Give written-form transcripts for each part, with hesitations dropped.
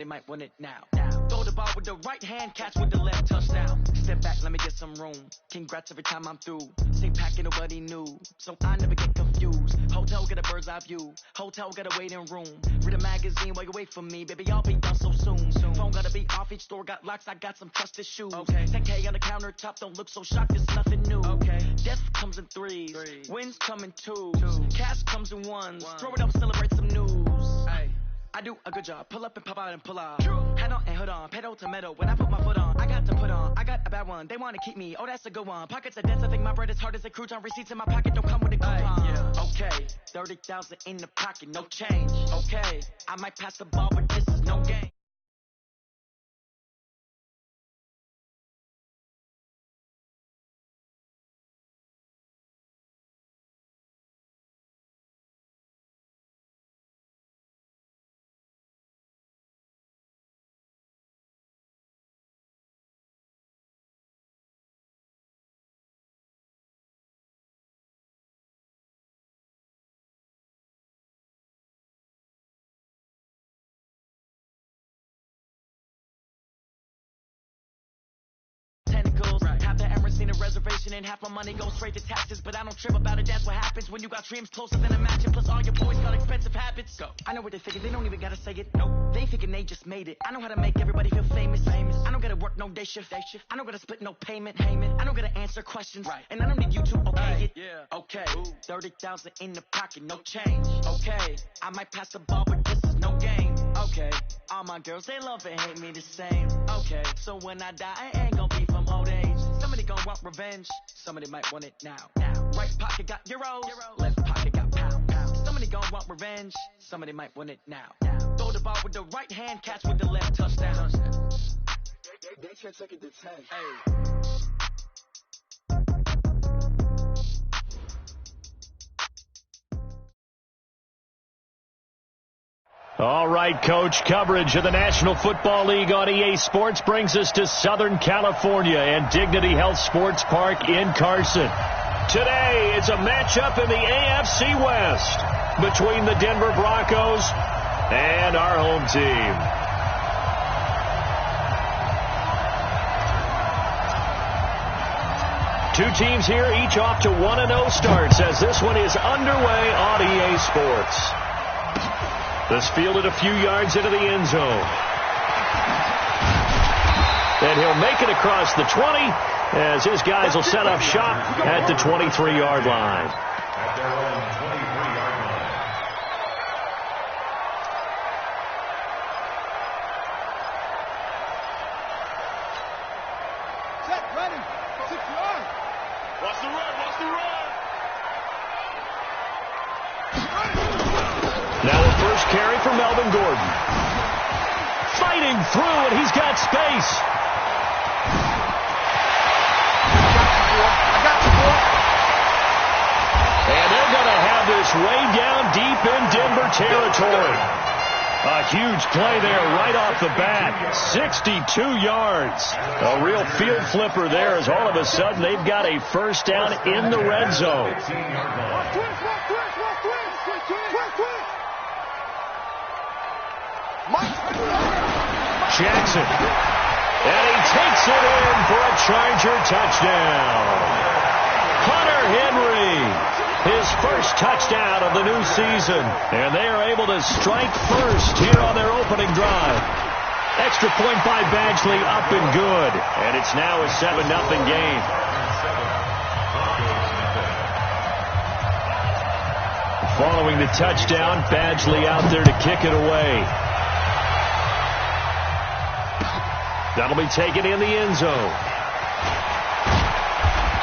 They might want it now. Throw the ball with the right hand, catch with the left, touchdown. Step back, let me get some room. Congrats every time I'm through. Stay packing, nobody new, so I never get confused. Hotel got a bird's eye view. Hotel got a waiting room. Read a magazine while you wait for me, baby. I'll be done so soon. Phone gotta be off, each store got locks. I got some trusted shoes. Okay. 10K on the countertop, don't look so shocked. It's nothing new. Okay. Death comes in threes. Wins come in twos. Cash comes in ones. Throw it up, celebrate some news. Hey. I do a good job, pull up and pop out and pull off. Hat on and hood on, pedal to metal. When I put my foot on, I got to put on. I got a bad one, they wanna keep me. Oh, that's a good one. Pockets are dense, I think my bread is hard as a crouton. Receipts in my pocket don't come with a coupon. Yeah. Okay, 30,000 in the pocket, no change. Okay, I might pass the ball, but this is no game. Half the Emirates seen a reservation and half my money goes straight to taxes. But I don't trip about it, that's what happens when you got dreams closer than a match. Plus all your boys got expensive habits. Go. I know what they thinking, they don't even gotta say it. Nope. They thinking they just made it. I know how to make everybody feel famous. I don't gotta work no day shift. I don't gotta split no payment. I don't gotta answer questions. Right. And I don't need you to okay it. Yeah. Okay. 30,000 in the pocket, no change. Okay. I might pass the ball, but this is no game. Okay. All my girls, they love and hate me the same. Okay. So when I die, I ain't gonna be from old age. Somebody gon' want revenge. Somebody might want it now. Right pocket got euros. Left pocket got pound. Somebody gon' want revenge. Somebody might want it now. Throw the ball with the right hand, catch with the left, touchdown. They can't take it to 10. Hey. All right, Coach, coverage of the National Football League on EA Sports brings us to Southern California and Dignity Health Sports Park in Carson. Today, it's a matchup in the AFC West between the Denver Broncos and our home team. Two teams here, each off to 1-0 starts as this one is underway on EA Sports. This fielded a few yards into the end zone. And he'll make it across the 20 as his guys will set up shop at the 23-yard line. At their own 23-yard line. Set, ready, 6 yards. Watch the run, watch the run. Now a first carry for Melvin Gordon. Fighting through, and he's got space. And they're going to have this way down deep in Denver territory. A huge play there right off the bat. 62 yards. A real field flipper there as all of a sudden they've got a first down in the red zone. Jackson. And he takes it in for a Charger touchdown. Hunter Henry, his first touchdown of the new season. And they are able to strike first here on their opening drive. Extra point by Badgley up and good. And it's now a 7-0 game. Following the touchdown, Badgley out there to kick it away. That'll be taken in the end zone.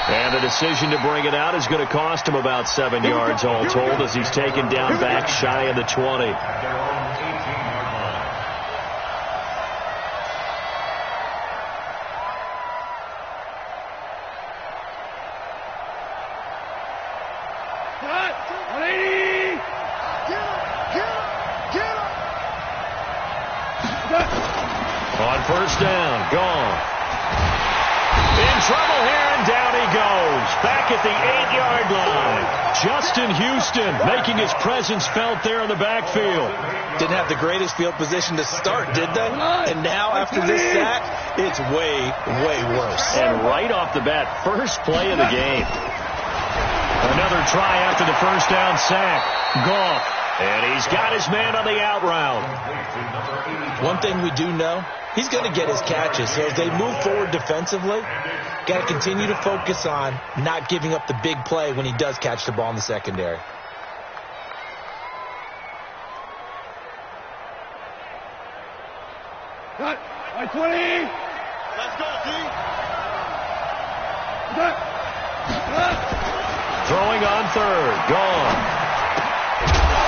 And the decision to bring it out is going to cost him about 7 yards all told as he's taken down back shy of the 20. At their own 18-yard line. On first down, gone. In trouble here, and down he goes. Back at the 8-yard line. Justin Houston making his presence felt there in the backfield. Didn't have the greatest field position to start, did they? And now after this sack, it's way, way worse. And right off the bat, first play of the game. Another try after the first down sack. Goff. And he's got his man on the out route. One thing we do know, he's going to get his catches. So as they move forward defensively, got to continue to focus on not giving up the big play when he does catch the ball in the secondary. Cut. 20. Let's go, D. Throwing on third. Gone.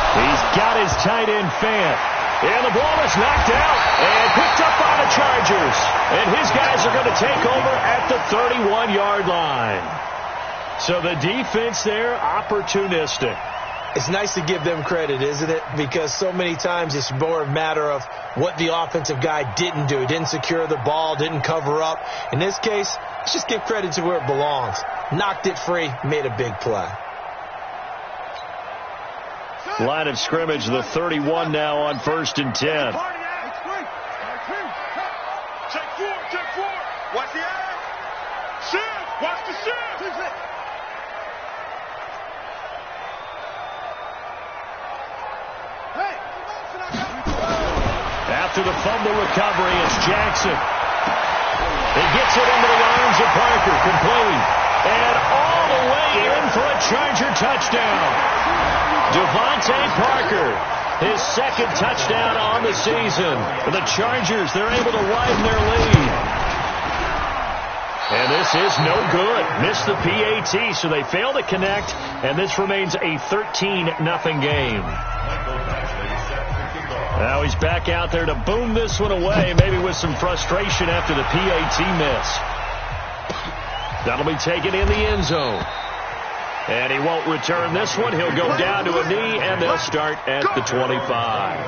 He's got his tight end Fant. And the ball is knocked out and picked up by the Chargers. And his guys are going to take over at the 31-yard line. So the defense there, opportunistic. It's nice to give them credit, isn't it? Because so many times it's more a matter of what the offensive guy didn't do. He didn't secure the ball, didn't cover up. In this case, let's just give credit to where it belongs. Knocked it free, made a big play. Line of scrimmage, the 31 now on 1st and 10. Check four. Watch the eye. Shift. Watch the shift. After the fumble recovery, it's Jackson. He gets it into the arms of Parker, complete. And all the way in for a Charger touchdown. Devontae Parker, his second touchdown on the season. For the Chargers, they're able to widen their lead. And this is no good. Missed the PAT, so they fail to connect, and this remains a 13-0 game. Now he's back out there to boom this one away, maybe with some frustration after the PAT miss. That'll be taken in the end zone. And he won't return this one. He'll go down to a knee, and they'll start at the 25.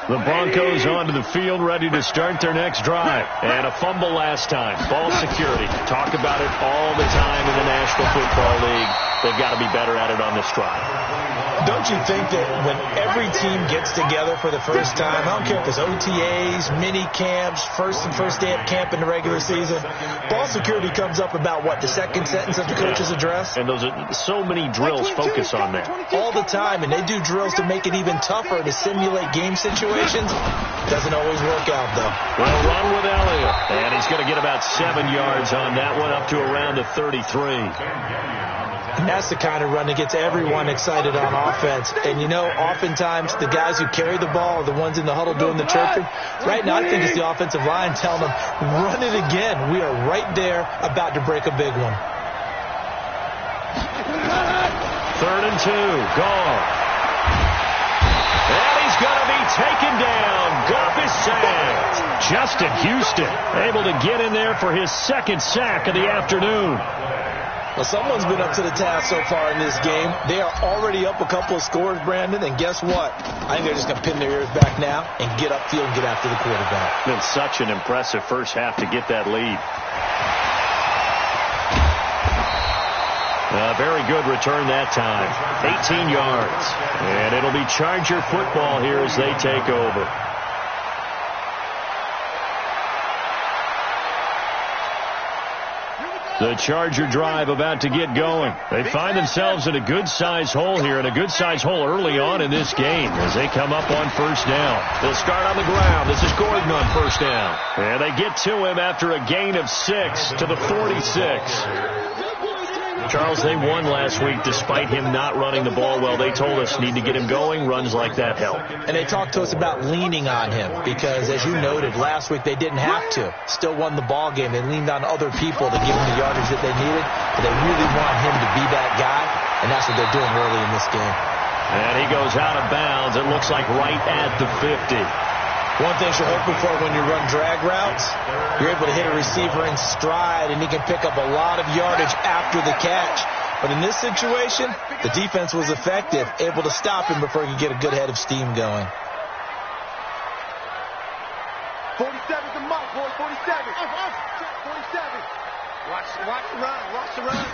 The Broncos onto the field, ready to start their next drive. And a fumble last time. Ball security. Talk about it all the time in the National Football League. They've got to be better at it on this drive. Don't you think that when every team gets together for the first time, I don't care if it's OTAs, mini camps, first day of camp in the regular season, ball security comes up about what, the second sentence of the coach's address? And those are so many drills focus on that. All the time, and they do drills to make it even tougher to simulate game situations. Doesn't always work out, though. Well, run with Elliott. And he's going to get about 7 yards on that one, up to around the 33. And that's the kind of run that gets everyone excited on offense. And, you know, oftentimes the guys who carry the ball are the ones in the huddle doing the chirping. Right now, I think it's the offensive line telling them, run it again. We are right there about to break a big one. 3rd and 2. Gone. And he's going to be taken down. Goff is sacked. Justin Houston able to get in there for his second sack of the afternoon. Well, someone's been up to the task so far in this game. They are already up a couple of scores, Brandon, and guess what? I think they're just going to pin their ears back now and get upfield and get after the quarterback. Been such an impressive first half to get that lead. Very good return that time. 18 yards. And it'll be Charger football here as they take over. The Charger drive about to get going. They find themselves in a good-sized hole here, and a good-sized hole early on in this game as they come up on first down. They'll start on the ground. This is Gordon on first down. And they get to him after a gain of 6 to the 46. Charles, they won last week despite him not running the ball well. They told us need to get him going. Runs like that help. And they talked to us about leaning on him because, as you noted, last week they didn't have to. Still won the ball game. They leaned on other people to give him the yardage that they needed. But they really want him to be that guy, and that's what they're doing early in this game. And he goes out of bounds. It looks like right at the 50. One thing you're hoping for when you run drag routes, you're able to hit a receiver in stride, and he can pick up a lot of yardage after the catch. But in this situation, the defense was effective, able to stop him before he could get a good head of steam going. 47's a mark, boy. 47. 47. Watch the run.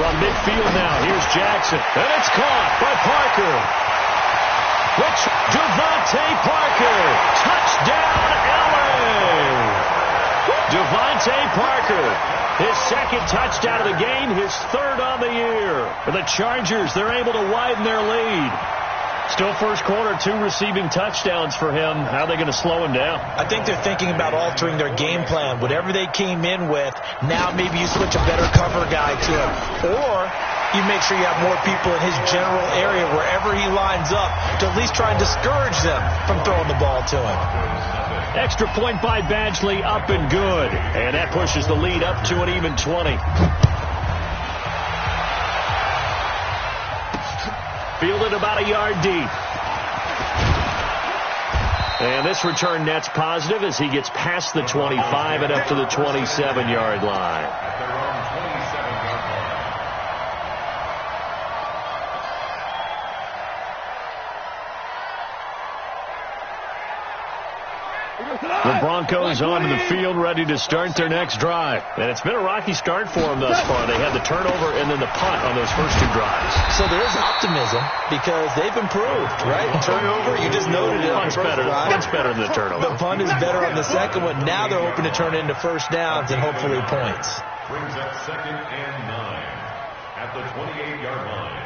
From midfield now, here's Jackson. And it's caught by Parker. Which Devontae Parker. Touchdown, LA. Devontae Parker. His second touchdown of the game, his third on the year. For the Chargers, they're able to widen their lead. Still first quarter, 2 receiving touchdowns for him. How are they going to slow him down? I think they're thinking about altering their game plan. Whatever they came in with, now maybe you switch a better cover guy to him. Or you make sure you have more people in his general area wherever he lines up to at least try and discourage them from throwing the ball to him. Extra point by Badgley, up and good. And that pushes the lead up to an even 20. Fielded about a yard deep. And this return net's positive as he gets past the 25 and up to the 27-yard line. The Broncos onto the field, ready to start their next drive. And it's been a rocky start for them thus far. They had the turnover and then the punt on those first 2 drives. So there is optimism because they've improved, right? Turnover, you just noted it. Punt's better than the turnover. The punt is better on the second one. Now they're hoping to turn it into first downs and hopefully points. Brings up 2nd and 9 at the 28-yard line.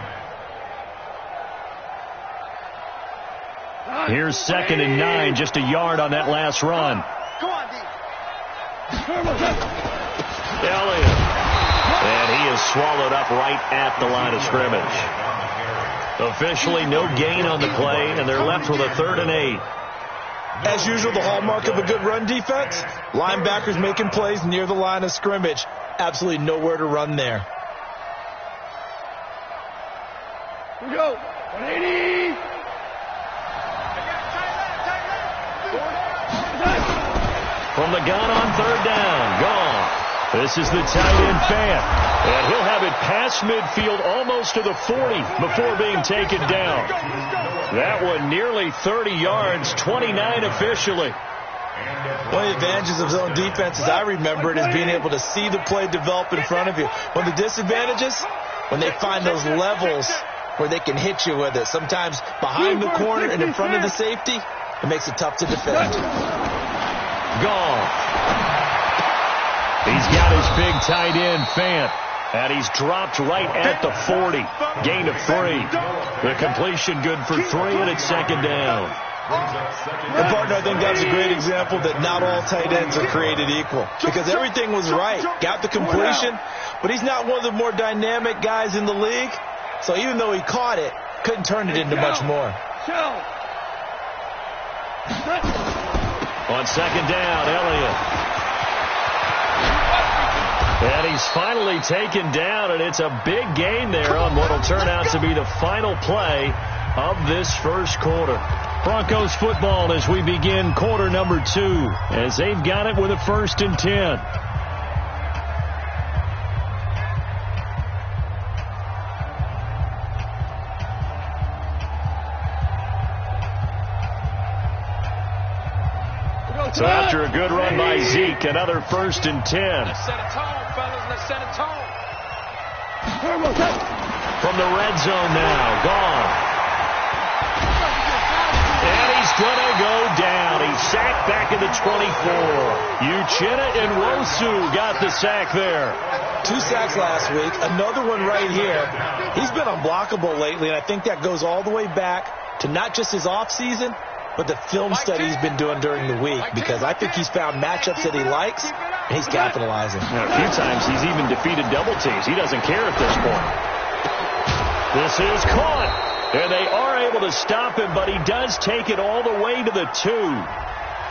Here's 2nd and 9, just a yard on that last run. Go on, D. Elliott. And he is swallowed up right at the line of scrimmage. Officially no gain on the play, and they're left with a 3rd and 8. As usual, the hallmark of a good run defense, linebackers making plays near the line of scrimmage. Absolutely nowhere to run there. Here we go. 180. From the gun on 3rd down. Gone. This is the tight end Fant. And he'll have it past midfield almost to the 40 before being taken down. That one nearly 30 yards, 29 officially. One of the advantages of zone defense, as I remember it, is being able to see the play develop in front of you. One of the disadvantages, when they find those levels where they can hit you with it. Sometimes behind the corner and in front of the safety, it makes it tough to defend. Gone. He's got his big tight end, Fant. And he's dropped right at the 40. Gain of 3. The completion good for 3, and it's 2nd down. And partner, I think that's a great example that not all tight ends are created equal. Because everything was right. Got the completion, but he's not one of the more dynamic guys in the league. So even though he caught it, couldn't turn it into much more. On 2nd down, Elliott. And he's finally taken down, and it's a big gain there on what will turn out to be the final play of this first quarter. Broncos football as we begin quarter number 2, as they've got it with a 1st and 10. So after a good run by Zeke, another 1st and 10. Let's set a tone, fellas. Let's set a tone. From the red zone now, gone. And he's going to go down. He's sacked back at the 24. Uchenna and Nwosu got the sack there. 2 sacks last week, another one right here. He's been unblockable lately, and I think that goes all the way back to not just his offseason, but the film study he's been doing during the week, because I think he's found matchups that he likes, and he's capitalizing. Now, a few times he's even defeated double teams. He doesn't care at this point. This is caught, and they are able to stop him, but he does take it all the way to the 2.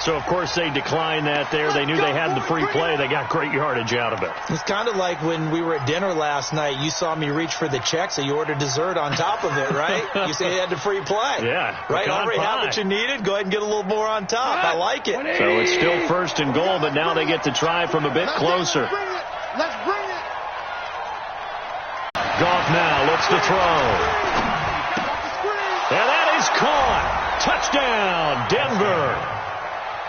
So, of course, they declined that there. They knew they had the free play. They got great yardage out of it. It's kind of like when we were at dinner last night. You saw me reach for the check, so you ordered dessert on top of it, right? You said you had the free play. Yeah. Right? Already had what you needed. Go ahead and get a little more on top. I like it. So it's still 1st and goal, but now they get to try from a bit closer. Let's bring it. Goff now looks to throw. And that is caught. Touchdown, Denver.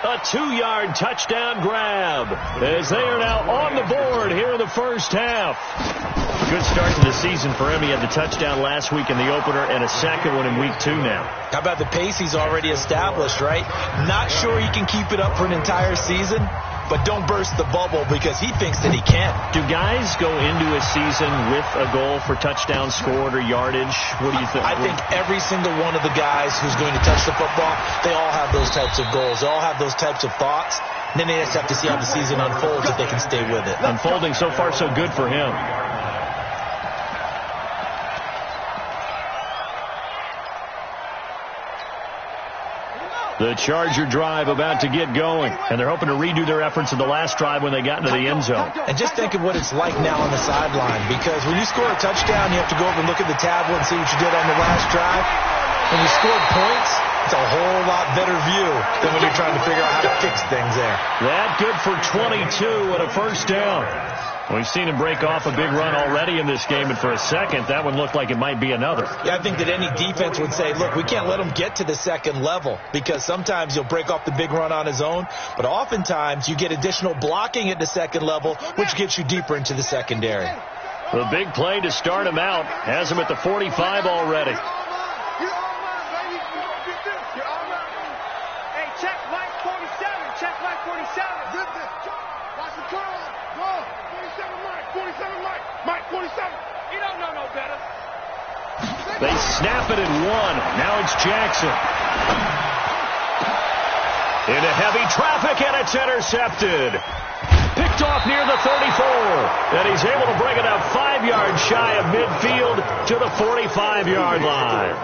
A 2-yard touchdown grab as they are now on the board here in the first half. Good start to the season for him. He had the touchdown last week in the opener and a second one in week 2 now. How about the pace he's already established, right? Not sure he can keep it up for an entire season, but don't burst the bubble because he thinks that he can. Do guys go into a season with a goal for touchdown scored or yardage? What do you think? I think every single one of the guys who's going to touch the football, they all have those types of goals. They all have those types of thoughts. And then they just have to see how the season unfolds if they can stay with it. Unfolding so far so good for him. The Charger drive about to get going, and they're hoping to redo their efforts in the last drive when they got into the end zone. And just think of what it's like now on the sideline, because when you score a touchdown, you have to go over and look at the tablet and see what you did on the last drive. When you scored points, it's a whole lot better view than when you're trying to figure out how to fix things there. That good for 22 and a first down. We've seen him break off a big run already in this game, and for a second, that one looked like it might be another. Yeah, I think that any defense would say, look, we can't let him get to the second level, because sometimes he'll break off the big run on his own, but oftentimes you get additional blocking at the second level, which gets you deeper into the secondary. The big play to start him out has him at the 45 already. Hey, check Mike 47. Check Mike 47. Watch the curl. Go. 47 Mike. 47 Mike. Mike 47. He don't know no better. They snap it at 1. Now it's Jackson. Into heavy traffic, and it's intercepted. Picked off near the 34. And he's able to bring it up 5 yards shy of midfield to the 45-yard line.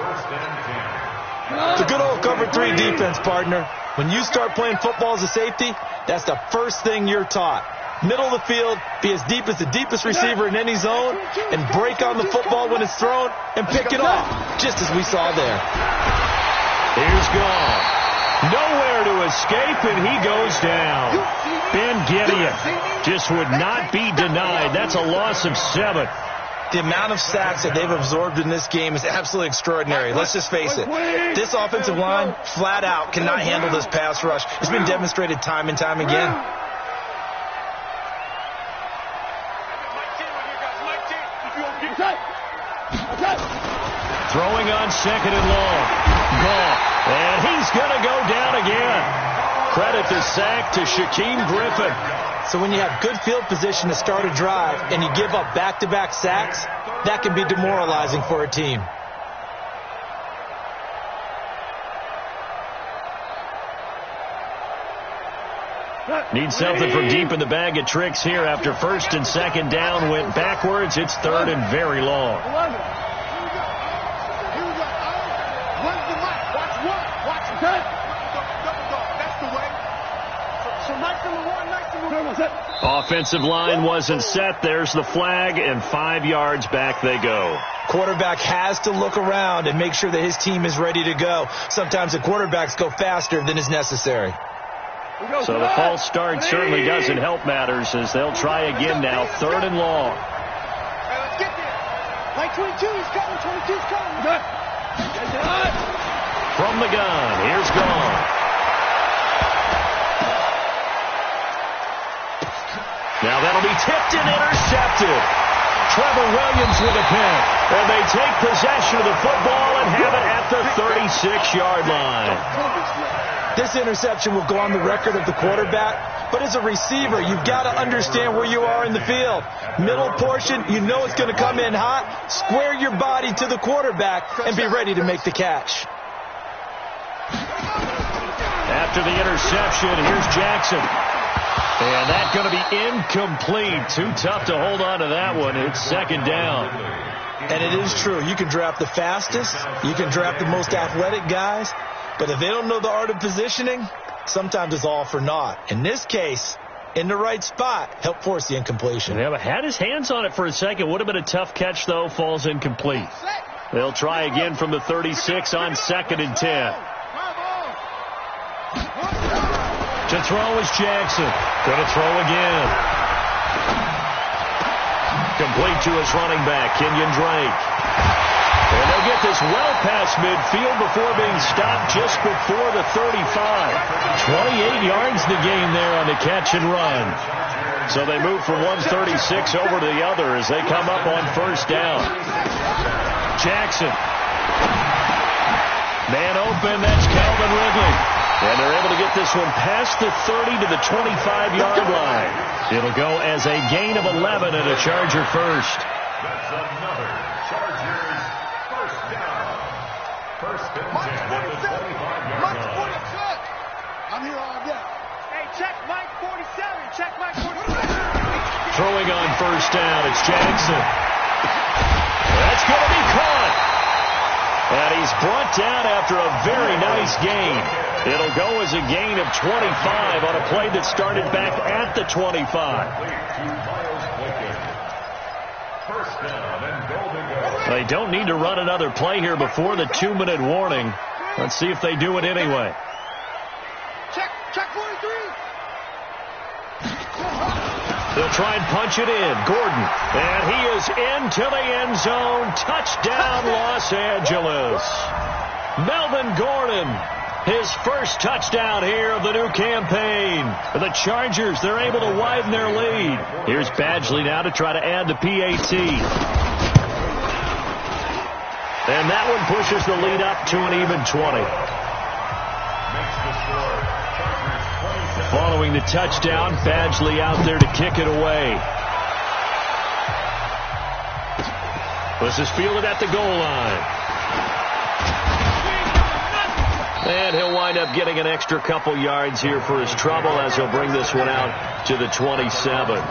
It's a good old cover 3 defense, partner. When you start playing football as a safety, that's the first thing you're taught. Middle of the field, be as deep as the deepest receiver in any zone, and break on the football when it's thrown and pick it off, just as we saw there. Here's gone. Nowhere to escape, and he goes down. Ben Gideon just would not be denied. That's a loss of 7. The amount of sacks that they've absorbed in this game is absolutely extraordinary. Let's just face it. This offensive line, flat out, cannot handle this pass rush. It's been demonstrated time and time again. Throwing on second and long. Gone. And he's going to go down again. Credit the sack to Shaquem Griffin. So when you have good field position to start a drive and you give up back-to-back sacks, that can be demoralizing for a team. Need something from deep in the bag of tricks here after first and second down went backwards. It's third and very long. Offensive line wasn't set. There's the flag, and 5 yards back they go. Quarterback has to look around and make sure that his team is ready to go. Sometimes the quarterbacks go faster than is necessary. So the false start certainly doesn't help matters as they'll try again now. Third and long. Hey, let's get there. Mike 22 is coming. 22 is coming. From the gun, here's Gone. Now that'll be tipped and intercepted. Trevor Williams with a pick. And they take possession of the football and have it at the 36-yard line. This interception will go on the record of the quarterback, but as a receiver, you've got to understand where you are in the field. Middle portion, you know it's going to come in hot. Square your body to the quarterback and be ready to make the catch. After the interception, here's Jackson. And that's going to be incomplete. Too tough to hold on to that one. It's second down. And it is true. You can draft the fastest. You can draft the most athletic guys. But if they don't know the art of positioning, sometimes it's all for naught. In this case, in the right spot, help force the incompletion. Yeah, but had his hands on it for a second. Would have been a tough catch, though. Falls incomplete. They'll try again from the 36 on second and 10. To throw is Jackson. Going to throw again. Complete to his running back, Kenyon Drake. And they'll get this well past across midfield before being stopped just before the 35. 28 yards to gain there on the catch and run. So they move from 136 over to the other as they come up on first down. Jackson. Man open, that's Calvin Ridley. And they're able to get this one past the 30 to the 25-yard line. It'll go as a gain of 11 and a Charger first. That's another Chargers first down. First and 10 at the 25-yard line. I'm here all day. Hey, check Mike 47. Check Mike 47. Throwing on first down, it's Jackson. That's going to be caught. And he's brought down after a very nice gain. It'll go as a gain of 25 on a play that started back at the 25. They don't need to run another play here before the 2-minute warning. Let's see if they do it anyway. Check 43. They'll try and punch it in. Gordon. And he is into the end zone. Touchdown, Los Angeles. Melvin Gordon. His first touchdown here of the new campaign. The Chargers, they're able to widen their lead. Here's Badgley now to try to add the PAT. And that one pushes the lead up to an even 20. Following the touchdown, Badgley out there to kick it away. This is fielded at the goal line. And he'll wind up getting an extra couple yards here for his trouble as he'll bring this one out to the 27.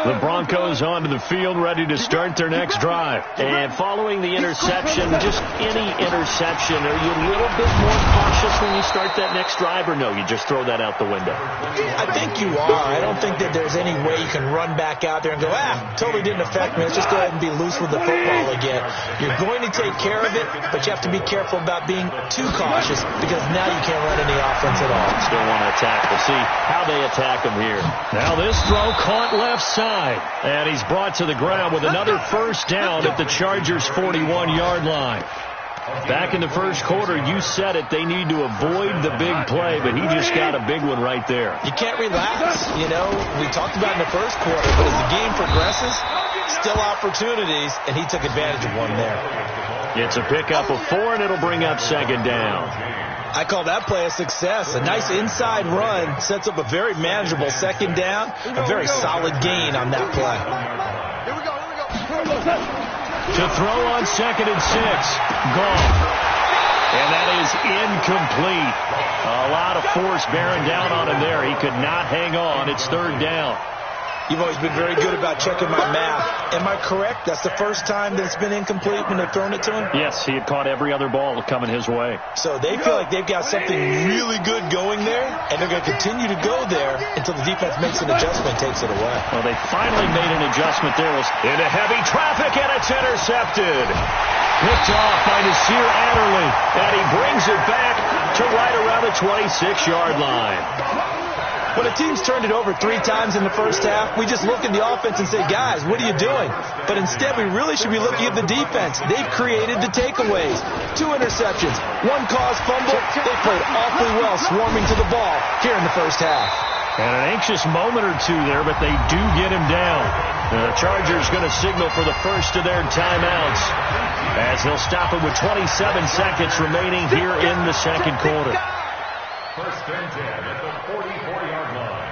The Broncos onto the field, ready to start their next drive. And following the interception, just any interception, are you a little bit more cautious when you start that next drive, or no, you just throw that out the window? I think you are. I don't think that there's any way you can run back out there and go, totally didn't affect me. Let's just go ahead and be loose with the football again. You're going to take care of it, but you have to be careful about being too cautious because now you can't run any offense at all. Still want to attack. We'll see how they attack him here. Now this throw caught left side. And he's brought to the ground with another first down at the Chargers' 41-yard line. Back in the first quarter, you said it, they need to avoid the big play, but he just got a big one right there. You can't relax. You know, we talked about in the first quarter, but as the game progresses, still opportunities, and he took advantage of one there. It's a pickup of 4, and it'll bring up second down. I call that play a success. A nice inside run sets up a very manageable second down. A very solid gain on that play. Here we go. To throw on 2nd and 6. Gone. And that is incomplete. A lot of force bearing down on him there. He could not hang on. It's 3rd down. You've always been very good about checking my math. Am I correct? That's the first time that it's been incomplete when they've thrown it to him? Yes, he had caught every other ball coming his way. So they feel like they've got something really good going there, and they're going to continue to go there until the defense makes an adjustment and takes it away. Well, they finally made an adjustment there. Into heavy traffic, and it's intercepted. Picked off by Nasir Adderley, and he brings it back to right around the 26-yard line. When a team's turned it over 3 times in the first half, we just look at the offense and say, guys, what are you doing? But instead, we really should be looking at the defense. They've created the takeaways. 2 interceptions, 1 caused fumble. They played awfully well swarming to the ball here in the first half. And an anxious moment or two there, but they do get him down. The Chargers going to signal for the first of their timeouts as they'll stop it with 27 seconds remaining here in the second quarter. First and 10 at the 44-yard line.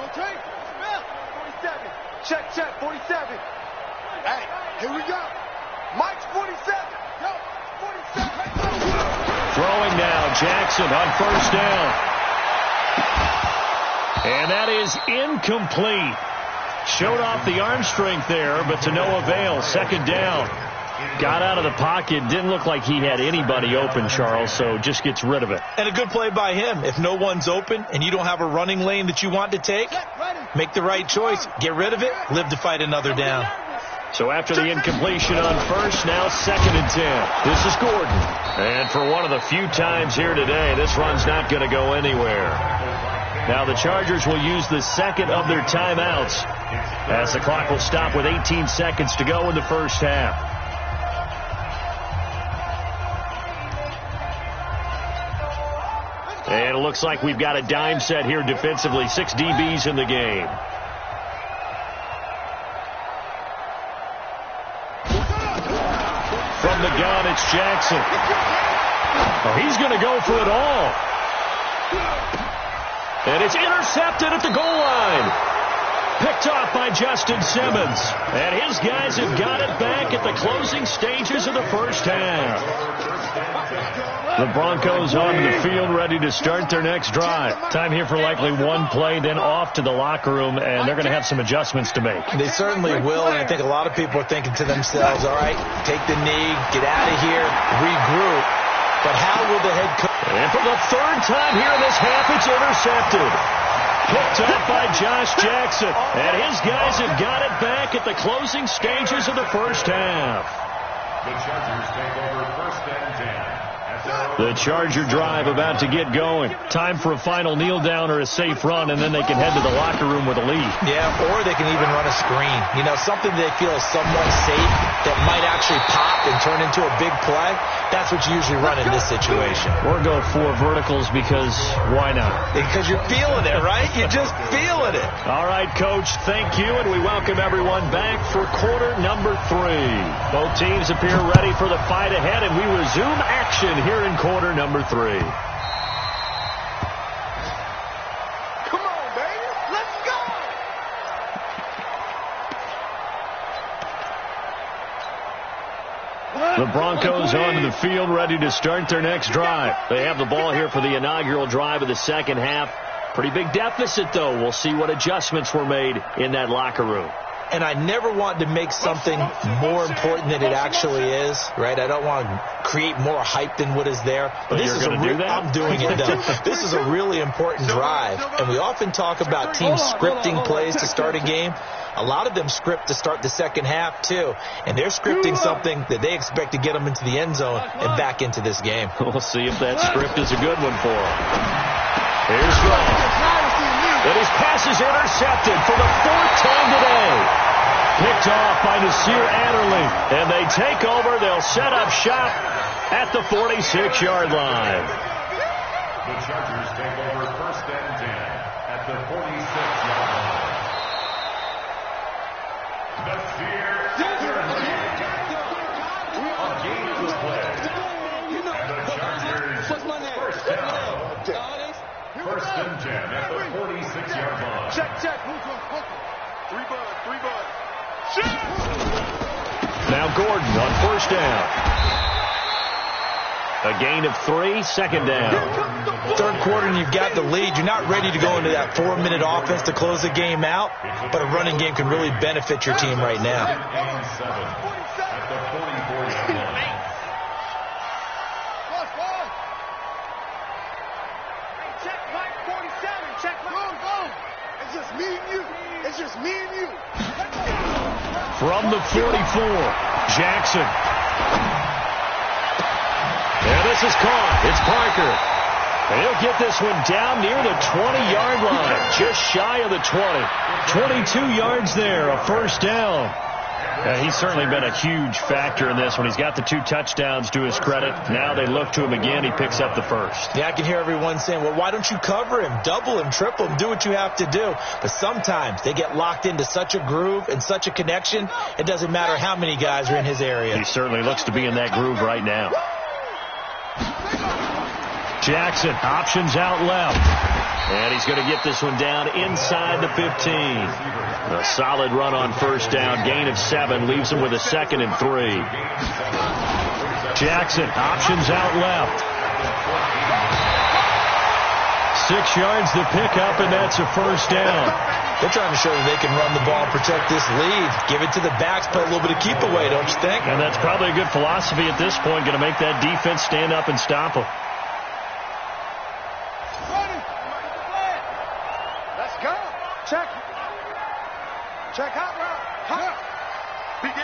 Okay, Smith, 47. Check, 47. Hey, here we go. Mike's 47. Yo, 47. Throwing now, Jackson on first down. And that is incomplete. Showed off the arm strength there, but to no avail. Second down. Got out of the pocket. Didn't look like he had anybody open, Charles, so just gets rid of it. And a good play by him. If no one's open and you don't have a running lane that you want to take, make the right choice. Get rid of it. Live to fight another down. So after the incompletion on first, now 2nd and 10. This is Gordon. And for one of the few times here today, this run's not going to go anywhere. Now the Chargers will use the second of their timeouts as the clock will stop with 18 seconds to go in the first half. And it looks like we've got a dime set here defensively. 6 DBs in the game. From the gun, it's Jackson. Oh, he's going to go for it all. And it's intercepted at the goal line. Picked off by Justin Simmons. And his guys have got it back at the closing stages of the first half. The Broncos onto the field, ready to start their next drive. Time here for likely one play, then off to the locker room, and they're going to have some adjustments to make. They certainly will, and I think a lot of people are thinking to themselves, all right, take the knee, get out of here, regroup. But how will the head coach? And for the third time here in this half, it's intercepted. Picked up by Josh Jackson. And his guys have got it back at the closing stages of the first half. The Chargers take over first and 10. The Charger drive about to get going. Time for a final kneel down or a safe run, and then they can head to the locker room with a lead. Yeah, or they can even run a screen. You know, something they feel is somewhat safe that might actually pop and turn into a big play. That's what you usually run in this situation. Or go 4 verticals because why not? Because you're feeling it, right? You're just feeling it. All right, Coach, thank you, and we welcome everyone back for quarter number 3. Both teams appear ready for the fight ahead, and we resume action here in quarter number 3. Come on, baby. Let's go. The Broncos onto the field, ready to start their next drive. They have the ball here for the inaugural drive of the second half. Pretty big deficit, though. We'll see what adjustments were made in that locker room. And I never want to make something more important than it actually is, right? I don't want to create more hype than what is there. But this you're is going to do that? I'm doing it, though. This is a really important drive. And we often talk about teams scripting plays to start a game. A lot of them script to start the second half, too. And they're scripting something that they expect to get them into the end zone and back into this game. We'll see if that script is a good one for them. Here's Rowe. And his pass is intercepted for the 4th time today. Picked off by Nasir Adderley. And they take over. They'll set up shop at the 46-yard line. The Chargers take over first and 10 at the 46-yard line. Nasir Adderley. A gain to play. And the Chargers first down. First and 10 at the 46-yard line. Check. 3 bud. Now Gordon on first down. A gain of 3, second down. Third quarter and you've got the lead. You're not ready to go into that 4-minute offense to close the game out, but a running game can really benefit your team right now. At the 44-yard line. Check Mike 47. Check Mike. Go. It's just me and you. From the 44, Jackson. And this is caught. It's Parker. And he'll get this one down near the 20-yard line, just shy of the 20. 22 yards there, a first down. He's certainly been a huge factor in this one. He's got the 2 touchdowns to his credit. Now they look to him again. He picks up the first. Yeah, I can hear everyone saying, well, why don't you cover him? Double him, triple him, do what you have to do. But sometimes they get locked into such a groove and such a connection, it doesn't matter how many guys are in his area. He certainly looks to be in that groove right now. Jackson, options out left. And he's going to get this one down inside the 15. A solid run on first down. Gain of 7 leaves him with a 2nd and 3. Jackson, options out left. 6 yards to pick up, and that's a first down. They're trying to show that they can run the ball and protect this lead. Give it to the backs, play a little bit of keep away, don't you think? And that's probably a good philosophy at this point. Going to make that defense stand up and stop them. Let's go. Check hot route. Big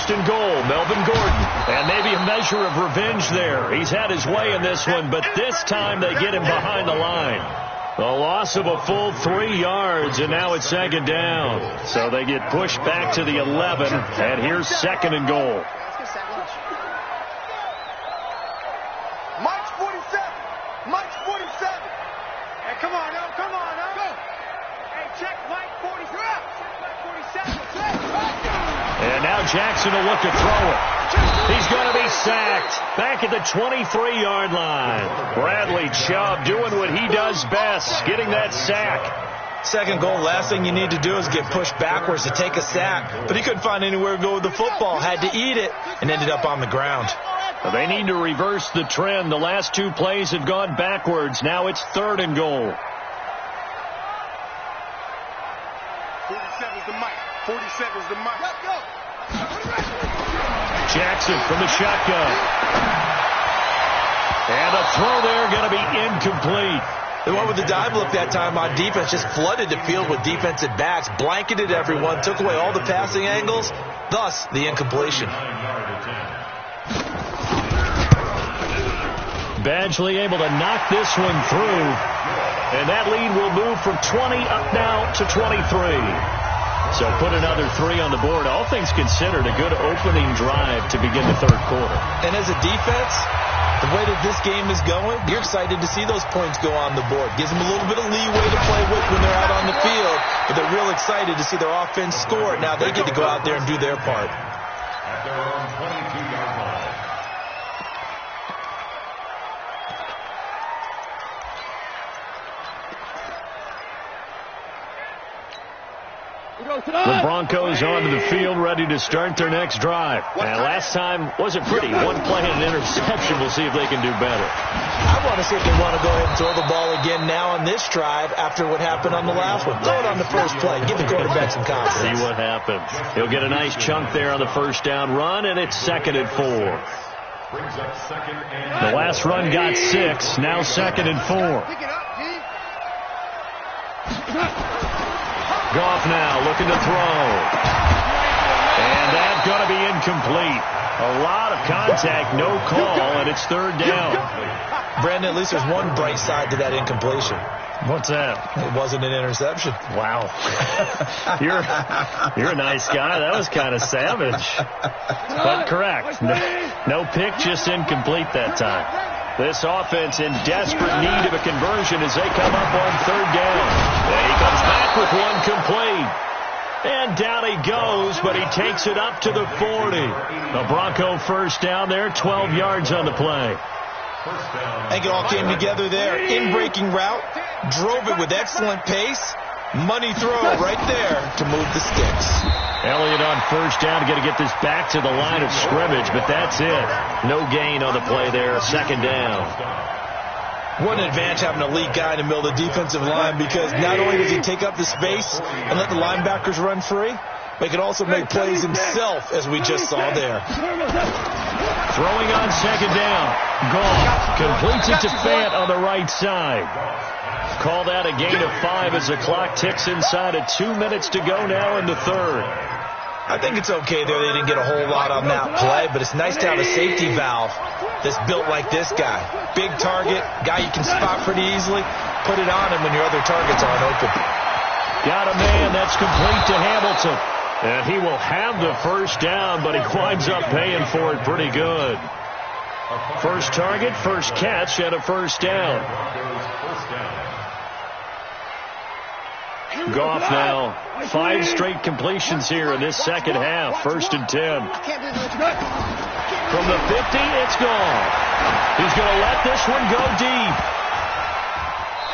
first and goal. Melvin Gordon. And maybe a measure of revenge there. He's had his way in this one, but this time they get him behind the line. A loss of a full 3 yards, and now it's second down. So they get pushed back to the 11, and here's second and goal. Mike's 47. Mike's 47. Hey, come on, now. Come on, now. Go. Hey, check Mike 47. Check Mike 47. And now Jackson will look to throw it. He's going to be sacked back at the 23-yard line. Bradley Chubb doing what he does best, getting that sack. Second goal, last thing you need to do is get pushed backwards to take a sack. But he couldn't find anywhere to go with the football, had to eat it, and ended up on the ground. They need to reverse the trend. The last 2 plays have gone backwards. Now it's third and goal. 47's the mic. 47's the mic. Let's go. Jackson from the shotgun. And a throw there going to be incomplete. The one with the dive look that time on defense just flooded the field with defensive backs, blanketed everyone, took away all the passing angles, thus the incompletion. Badgley able to knock this one through. And that lead will move from 20 up now to 23. So put another 3 on the board. All things considered, a good opening drive to begin the third quarter. And as a defense, the way that this game is going, you're excited to see those points go on the board. Gives them a little bit of leeway to play with when they're out on the field, but they're real excited to see their offense score. Now they get to go out there and do their part. At their own 22-yard line. The Broncos onto the field, ready to start their next drive. And last time wasn't pretty. 1 play and an interception. We'll see if they can do better. I want to see if they want to go ahead and throw the ball again now on this drive after what happened on the last one. Throw it on the first play. Give the quarterback some confidence. See what happens. He'll get a nice chunk there on the first down run, and it's second and 4. Brings up second and The last run got 6. Now second and 4. Pick it up, G. Goff now looking to throw. And that's going to be incomplete. A lot of contact, no call, and it's third down. Brandon, at least there's one bright side to that incompletion. What's that? It wasn't an interception. Wow. You're a nice guy. That was kind of savage. But correct. No pick, just incomplete that time. This offense in desperate need of a conversion as they come up on third down. And he comes back with one complete. And down he goes, but he takes it up to the 40. The Bronco first down there, 12 yards on the play. I think it all came together there. In-breaking route, drove it with excellent pace. Money throw right there to move the sticks. Elliott on first down, got to get this back to the line of scrimmage, but that's it. No gain on the play there, second down. What an advantage having a elite guy in the middle of the defensive line, because not only does he take up the space and let the linebackers run free, but he can also make plays himself, as we just saw there. Throwing on second down. Goff completes it to Fant on the right side. Call that a gain of 5 as the clock ticks inside of 2 minutes to go now in the third. I think it's okay there. They didn't get a whole lot on that play, but it's nice to have a safety valve that's built like this guy. Big target, guy you can spot pretty easily. Put it on him when your other targets aren't open. Got a man that's complete to Hamilton. And he will have the first down, but he winds up paying for it pretty good. First target, first catch, and a first down. Goff now, 5 straight completions here in this second half. First and 10. From the 50, it's gone. He's going to let this one go deep.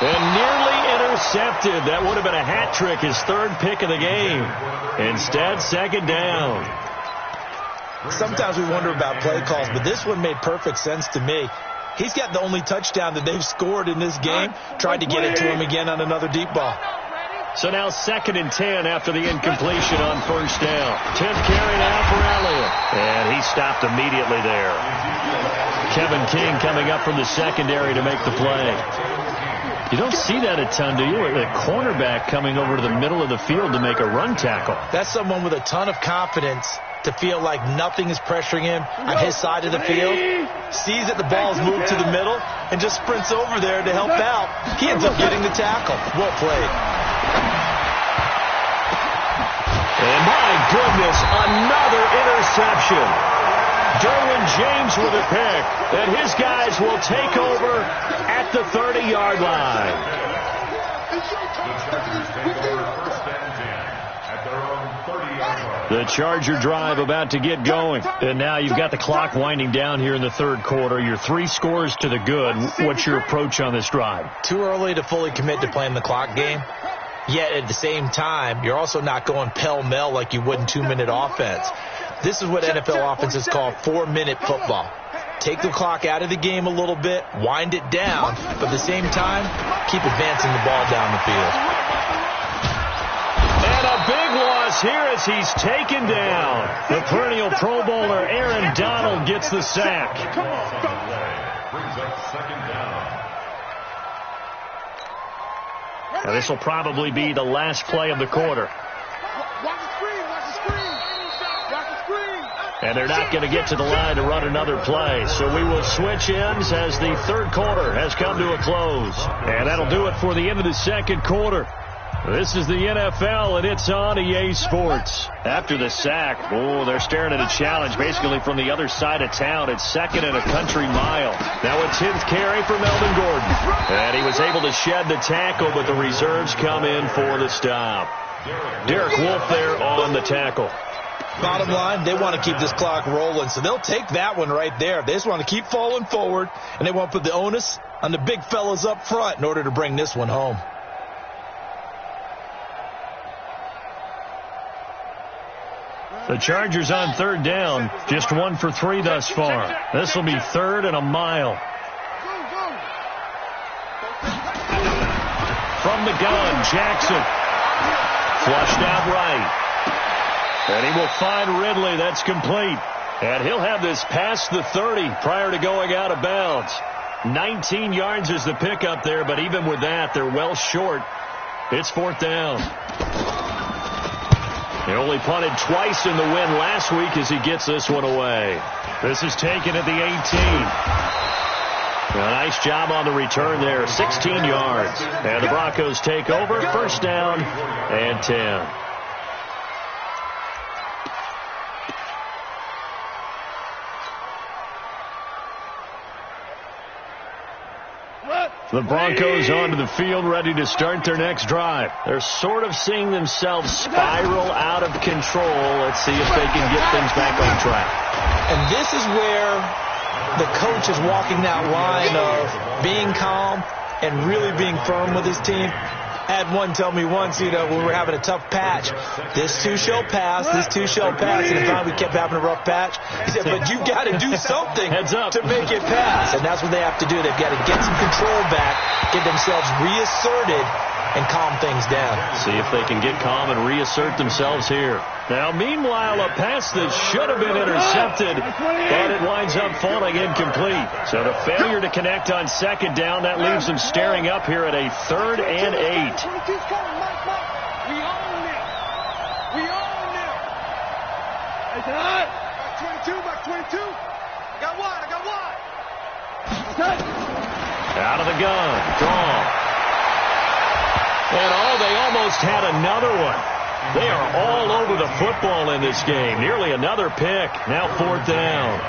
And nearly intercepted. That would have been a hat trick, his third pick of the game. Instead, second down. Sometimes we wonder about play calls, but this one made perfect sense to me. He's got the only touchdown that they've scored in this game. Tried to get it to him again on another deep ball. So now second and 10 after the incompletion on first down. 10th carry now for Elliott. And he stopped immediately there. Kevin King coming up from the secondary to make the play. You don't see that a ton, do you? A cornerback coming over to the middle of the field to make a run tackle. That's someone with a ton of confidence to feel like nothing is pressuring him on his side of the field, sees that the ball's moved to the middle, and just sprints over there to help out. He ends up getting the tackle. Well played. And my goodness, another interception. Derwin James with a pick, and his guys will take over at the 30-yard line. The Charger drive about to get going. And now you've got the clock winding down here in the third quarter. You're 3 scores to the good. What's your approach on this drive? Too early to fully commit to playing the clock game. Yet at the same time, you're also not going pell-mell like you would in 2-minute offense. This is what NFL offenses call 4-minute football. Take the clock out of the game a little bit, wind it down, but at the same time, keep advancing the ball down the field. And a big loss here as he's taken down. The perennial Pro Bowler Aaron Donald gets the sack. Brings up second down. Now this will probably be the last play of the quarter. And they're not going to get to the line to run another play. So we will switch ends as the third quarter has come to a close. And that'll do it for the end of the second quarter. This is the NFL, and it's on EA Sports. After the sack, they're staring at a challenge basically from the other side of town. It's second and a country mile. Now a 10th carry for Melvin Gordon. And he was able to shed the tackle, but the reserves come in for the stop. Derek Wolfe there on the tackle. Bottom line, they want to keep this clock rolling, so they'll take that one right there. They just want to keep falling forward, and they want to put the onus on the big fellas up front in order to bring this one home. The Chargers on third down, just 1 for 3 thus far. This will be 3rd and a mile. From the gun, Jackson. Flushed out right. And he will find Ridley. That's complete. And he'll have this past the 30 prior to going out of bounds. 19 yards is the pickup there, but even with that, they're well short. It's 4th down. He only punted twice in the win last week as he gets this one away. This is taken at the 18. A nice job on the return there, 16 yards. And the Broncos take over, 1st down and 10. The Broncos onto the field, ready to start their next drive. They're sort of seeing themselves spiral out of control. Let's see if they can get things back on track. And this is where the coach is walking that line of being calm and really being firm with his team. I had one tell me once, when we were having a tough patch, this too shall pass, this too shall pass. And finally we kept having a rough patch. He said, but you've got to do something to make it pass. And that's what they have to do. They've got to get some control back, get themselves reasserted, and calm things down. See if they can get calm and reassert themselves here. Now, meanwhile, a pass that should have been intercepted, but it winds up falling incomplete. So the failure to connect on 2nd down, that leaves them staring up here at a 3rd and 8. We own it. We own it. Hey, tonight. Back 22. I got one. Out of the gun. Gone. And they almost had another one. They are all over the football in this game. Nearly another pick. Now 4th down.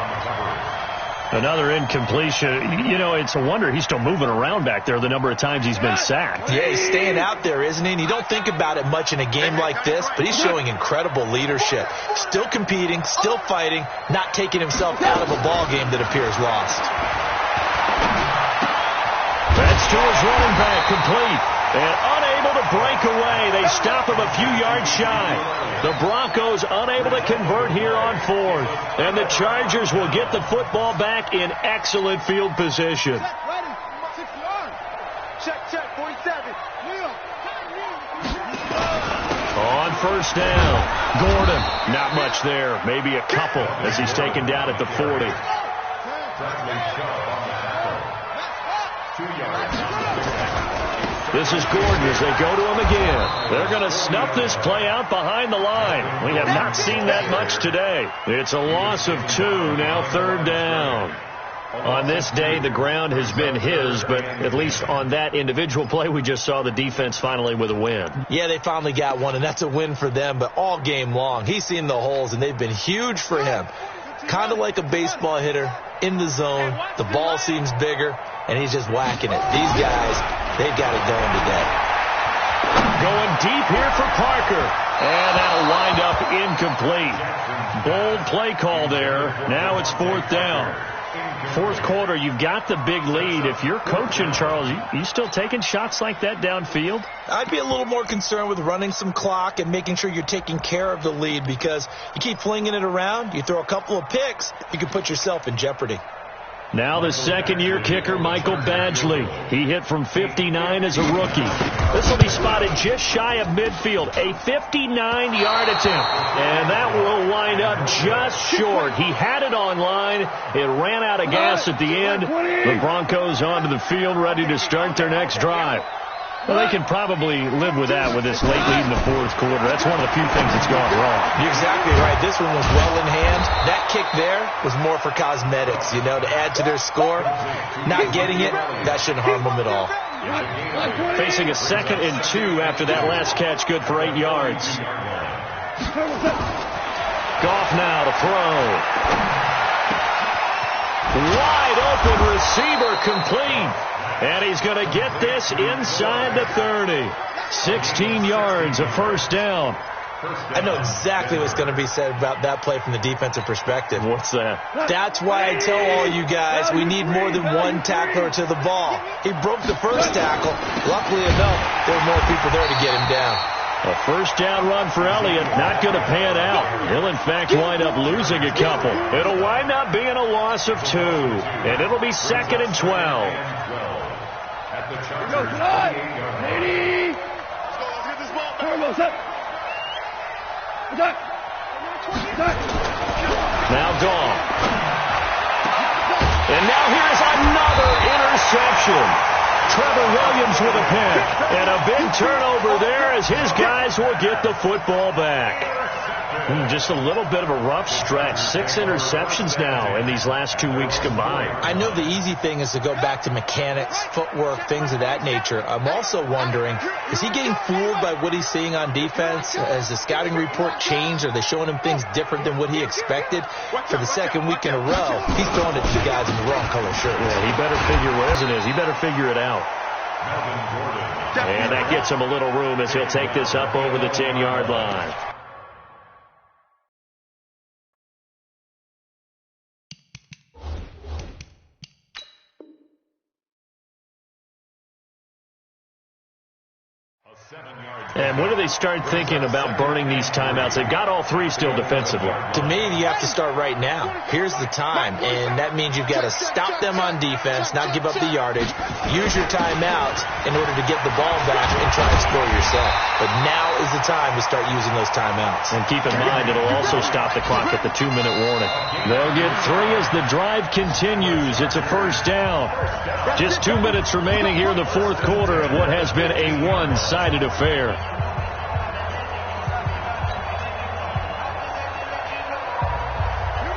Another incompletion. It's a wonder he's still moving around back there the number of times he's been sacked. Yeah, he's staying out there, isn't he? And you don't think about it much in a game like this, but he's showing incredible leadership. Still competing, still fighting, not taking himself out of a ball game that appears lost. That's to his running back, complete. And unable to break away. They stop him a few yards shy. The Broncos unable to convert here on 4th. And the Chargers will get the football back in excellent field position. Check, 47. On 1st down, Gordon. Not much there. Maybe a couple as he's taken down at the 40. 2 yards. This is Gordon as they go to him again. They're going to snuff this play out behind the line. We have not seen that much today. It's a loss of 2, now 3rd down. On this day, the ground has been his, but at least on that individual play, we just saw the defense finally with a win. Yeah, they finally got one, and that's a win for them, but all game long, he's seen the holes, and they've been huge for him. Kind of like a baseball hitter in the zone. The ball seems bigger, and he's just whacking it. These guys, they've got it going today. Going deep here for Parker. And that'll wind up incomplete. Bold play call there. Now it's 4th down. 4th quarter, you've got the big lead. If you're coaching, Charles, you still taking shots like that downfield? I'd be a little more concerned with running some clock and making sure you're taking care of the lead, because you keep flinging it around, you throw a couple of picks, you can put yourself in jeopardy. Now the 2nd-year kicker, Michael Badgley. He hit from 59 as a rookie. This will be spotted just shy of midfield, a 59-yard attempt. And that will wind up just short. He had it on line. It ran out of gas at the end. The Broncos onto the field, ready to start their next drive. Well, they can probably live with that with this late lead in the 4th quarter. That's one of the few things that's gone wrong. You're exactly right. This one was well in hand. That kick there was more for cosmetics, to add to their score. Not getting it, that shouldn't harm them at all. Facing a 2nd and 2 after that last catch, good for 8 yards. Goff now to throw. Wide open receiver, complete. And he's going to get this inside the 30. 16 yards, a 1st down. I know exactly what's going to be said about that play from the defensive perspective. What's that? That's why I tell all you guys we need more than one tackler to the ball. He broke the first tackle. Luckily enough, there were more people there to get him down. A 1st down run for Elliott, not going to pan out. He'll, in fact, wind up losing a couple. It'll wind up being a loss of 2, and it'll be 2nd and 12. Now Goff. And now here's another interception. Trevor Williams with a pick. And a big turnover there as his guys will get the football back. Just a little bit of a rough stretch. 6 interceptions now in these last 2 weeks combined. I know the easy thing is to go back to mechanics, footwork, things of that nature. I'm also wondering, is he getting fooled by what he's seeing on defense? Has the scouting report changed? Are they showing him things different than what he expected? For the 2nd week in a row, he's throwing it to the guys in the wrong color shirt. Yeah, he better figure what it is. He better figure it out. And that gets him a little room as he'll take this up over the 10-yard line. And when do they start thinking about burning these timeouts? They've got all 3 still defensively. To me, you have to start right now. Here's the time, and that means you've got to stop them on defense, not give up the yardage, use your timeouts in order to get the ball back and try and score yourself. But now is the time to start using those timeouts. And keep in mind, it'll also stop the clock at the 2-minute warning. They'll get 3 as the drive continues. It's a 1st down. Just 2 minutes remaining here in the 4th quarter of what has been a one-sided affair.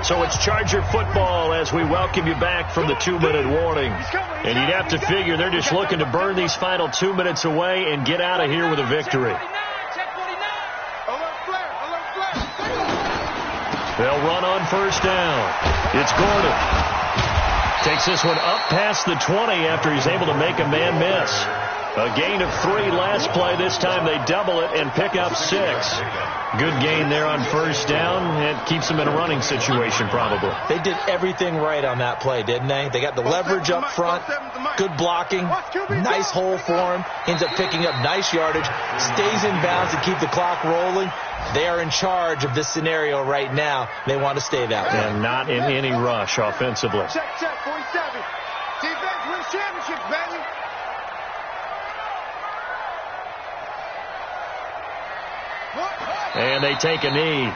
So it's Charger football as we welcome you back from the 2-minute warning. And you'd have to figure they're just looking to burn these final 2 minutes away and get out of here with a victory. They'll run on 1st down. It's Gordon. Takes this one up past the 20 after he's able to make a man miss. A gain of 3 last play. This time they double it and pick up 6. Good gain there on 1st down. It keeps them in a running situation probably. They did everything right on that play, didn't they? They got the leverage up front, good blocking, nice hole for him, ends up picking up nice yardage, stays in bounds to keep the clock rolling. They are in charge of this scenario right now. They want to stay that way. And not in any rush offensively. Check, 47. Defense wins championships, baby. And they take a knee.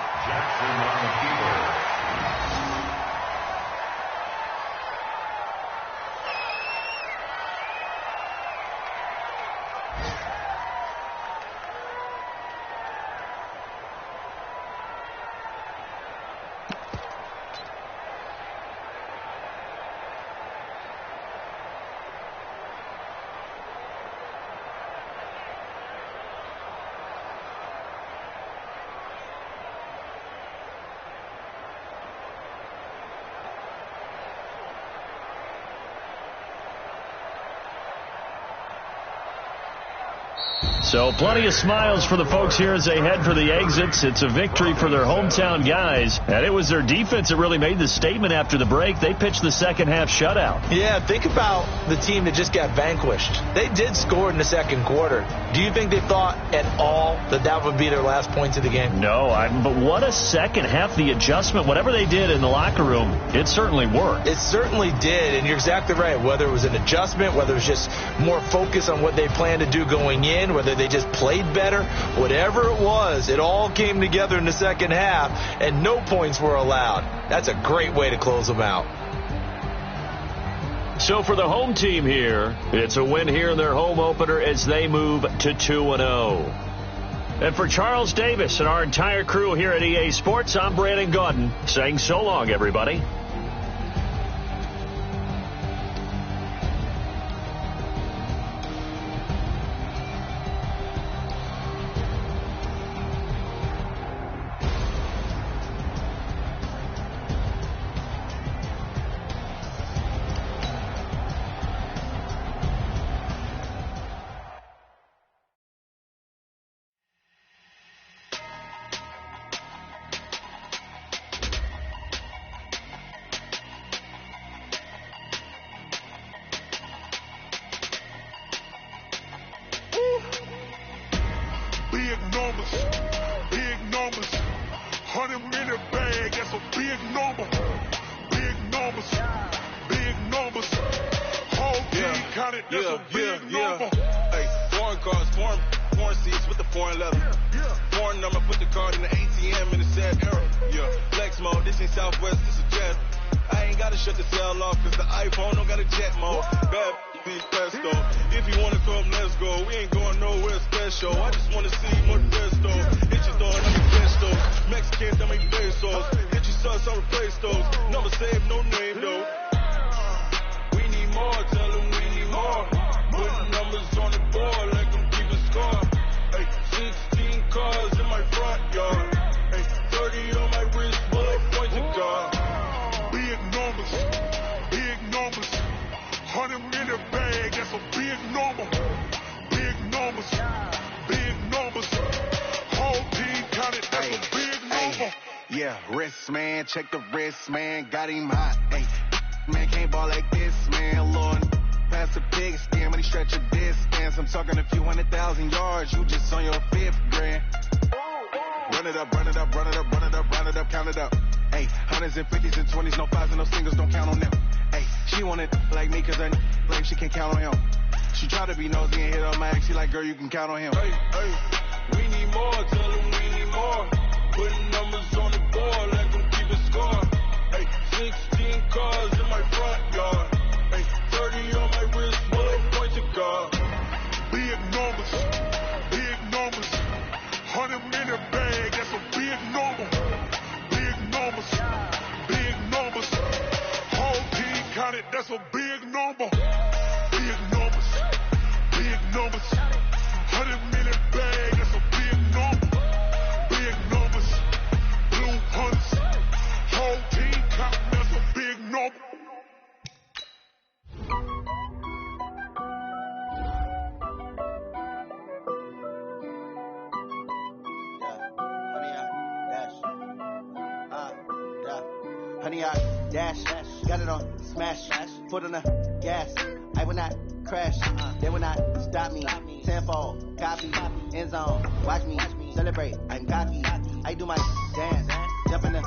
So plenty of smiles for the folks here as they head for the exits. It's a victory for their hometown guys. And it was their defense that really made the statement after the break. They pitched the second half shutout. Yeah, think about the team that just got vanquished. They did score in the second quarter. Do you think they thought at all that that would be their last points of the game? No, but what a second half. The adjustment, whatever they did in the locker room, it certainly worked. It certainly did, and you're exactly right. Whether it was an adjustment, whether it was just more focus on what they planned to do going in, whether they just played better, whatever it was, it all came together in the second half, and no points were allowed. That's a great way to close them out. So for the home team here, it's a win here in their home opener as they move to 2-0. And for Charles Davis and our entire crew here at EA Sports, I'm Brandon Gaudin saying so long, everybody. Big numbers, 100-minute bag, that's a big number. Big numbers, whole team counted, that's a big number. Hey, foreign cars, foreign seats with the foreign leather. Foreign number, put the card in the ATM in the sad era. Yeah, flex mode, this ain't Southwest, this is Jet. I ain't gotta shut the cell off, cause the iPhone don't got a jet mode. Bad big pesto. If you wanna come, let's go. We ain't going nowhere special. I just wanna see more resto. Hit your door, I'm a pesto. Mexican, dame pesos. Hit your sus, I'll replace those. Number save, no name though. We need more, tell them we need more. Putting numbers on the board like I'm keeping score. Hey, 16 cars in my front yard. Hey, 30 on my wrist, bullet points to God. Big numbers, 100-minute bag, that's a big number. Big numbers, whole team counted, that's a big number. Yeah, wrist man, check the wrist man, got him hot. Hey, man can't ball like this, man. Lord, pass the pig stand, but he stretch a distance. I'm talking a few 100,000 yards, you just on your 5th grand. Run it up, count it up. Hey, hundreds and 50s and 20s, no 5s and no singles, don't count on them. Hey, she wanted like me cause her like she can count on him. She tried to be nosy and hit on my ex, she like, girl, you can count on him. Hey, we need more, tell them we need more. Putting numbers on the board like I'm keeping score. Hey, 16 cars in my front yard. Hey, 30 on my wrist, bullet point to God. Big numbers, 100-minute bag, that's a big number. Big numbers, whole team counted, that's a big number. Big numbers, 100-minute bag, that's a big number. Big numbers, blue hunts, whole team counted, that's a big number. Honey, I dash, got it on smash, foot on the gas. I will not crash, they will not stop me. Tenfold, copy, end zone, watch me celebrate. I'm cocky, I do my dance, jump in the